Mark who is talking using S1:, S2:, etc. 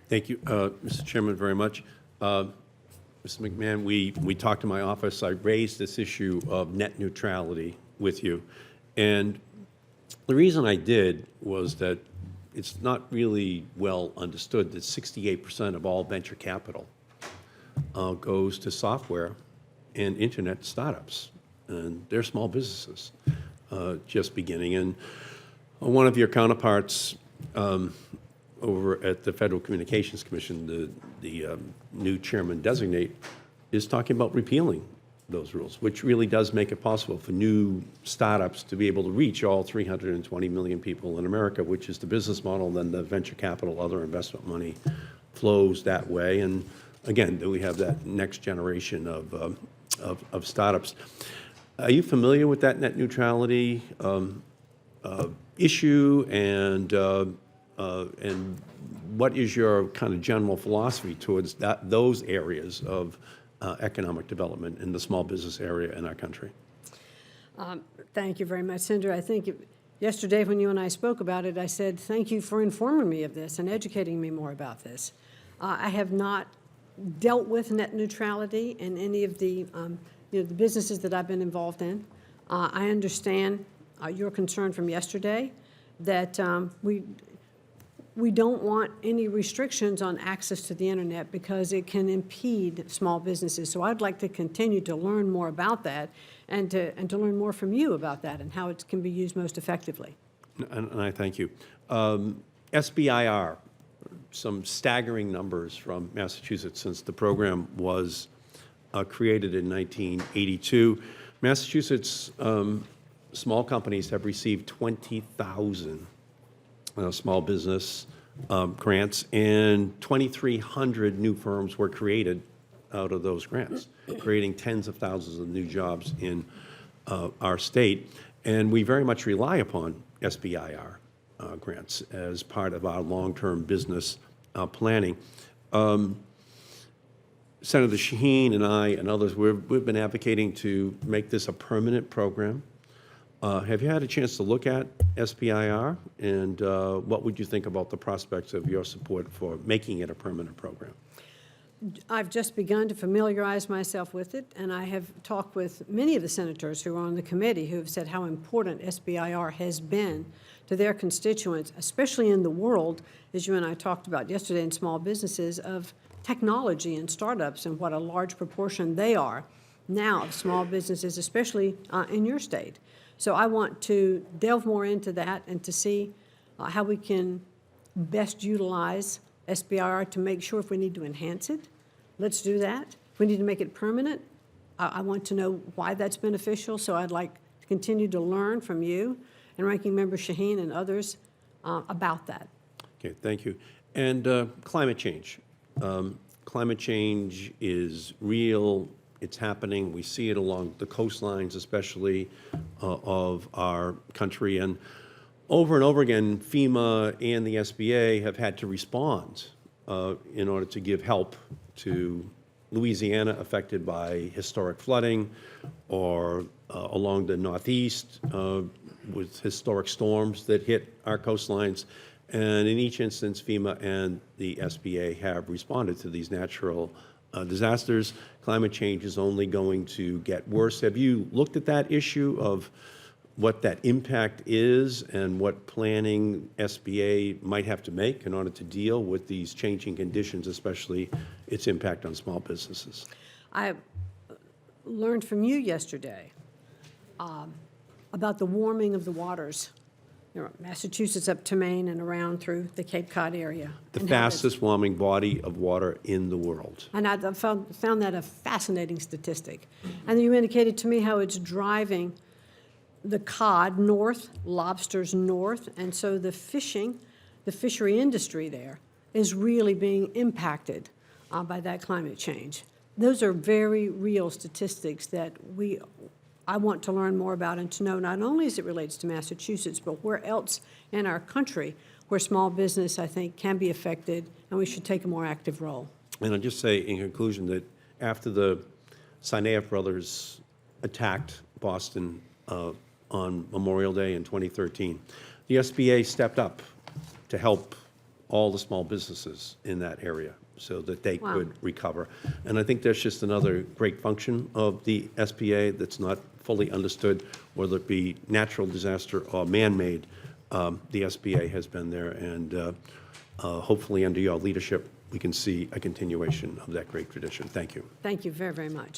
S1: Thank you, Mr. Chairman, very much. Mr. McMahon, we talked in my office. I raised this issue of net neutrality with you. And the reason I did was that it's not really well understood that 68% of all venture capital goes to software and internet startups. And they're small businesses just beginning. And one of your counterparts over at the Federal Communications Commission, the new chairman designate, is talking about repealing those rules, which really does make it possible for new startups to be able to reach all 320 million people in America, which is the business model. Then the venture capital, other investment money flows that way. And again, we have that next generation of startups. Are you familiar with that net neutrality issue, and what is your kind of general philosophy towards those areas of economic development in the small business area in our country?
S2: Thank you very much, Senator. I think yesterday when you and I spoke about it, I said, thank you for informing me of this and educating me more about this. I have not dealt with net neutrality in any of the the businesses that I've been involved in. I understand your concern from yesterday that we don't want any restrictions on access to the internet because it can impede small businesses. So I'd like to continue to learn more about that and to learn more from you about that and how it can be used most effectively.
S1: And I thank you. SBIR, some staggering numbers from Massachusetts since the program was created in 1982. Massachusetts small companies have received 20,000 small business grants, and 2,300 new firms were created out of those grants, creating tens of thousands of new jobs in our state. And we very much rely upon SBIR grants as part of our long-term business planning. Senator Shaheen and I and others, we've been advocating to make this a permanent program. Have you had a chance to look at SBIR, and what would you think about the prospects of your support for making it a permanent program?
S2: I've just begun to familiarize myself with it, and I have talked with many of the senators who are on the committee who have said how important SBIR has been to their constituents, especially in the world, as you and I talked about yesterday in small businesses, of technology and startups and what a large proportion they are now of small businesses, especially in your state. So I want to delve more into that and to see how we can best utilize SBIR to make sure if we need to enhance it, let's do that. If we need to make it permanent, I want to know why that's beneficial. So I'd like to continue to learn from you and Ranking Member Shaheen and others about that.
S1: Okay, thank you. And climate change. Climate change is real. It's happening. We see it along the coastlines, especially of our country. And over again, FEMA and the SBA have had to respond in order to give help to Louisiana affected by historic flooding, or along the Northeast with historic storms that hit our coastlines. And in each instance, FEMA and the SBA have responded to these natural disasters. Climate change is only going to get worse. Have you looked at that issue of what that impact is and what planning SBA might have to make in order to deal with these changing conditions, especially its impact on small businesses?
S2: I learned from you yesterday about the warming of the waters. Massachusetts up to Maine and around through the Cape Cod area.
S1: The fastest warming body of water in the world.
S2: And I found that a fascinating statistic. And you indicated to me how it's driving the cod north, lobsters north, and so the fishery industry there is really being impacted by that climate change. Those are very real statistics that I want to learn more about and to know not only as it relates to Massachusetts, but where else in our country where small business, I think, can be affected, and we should take a more active role.
S1: And I'll just say in conclusion that after the Sineev brothers attacked Boston on Memorial Day in 2013, the SBA stepped up to help all the small businesses in that area so that they
S2: Wow.
S1: could recover. And I think that's just another great function of the SBA that's not fully understood, whether it be natural disaster or man-made. The SBA has been there, and hopefully under your leadership, we can see a continuation of that great tradition. Thank you.
S2: Thank you very, very much.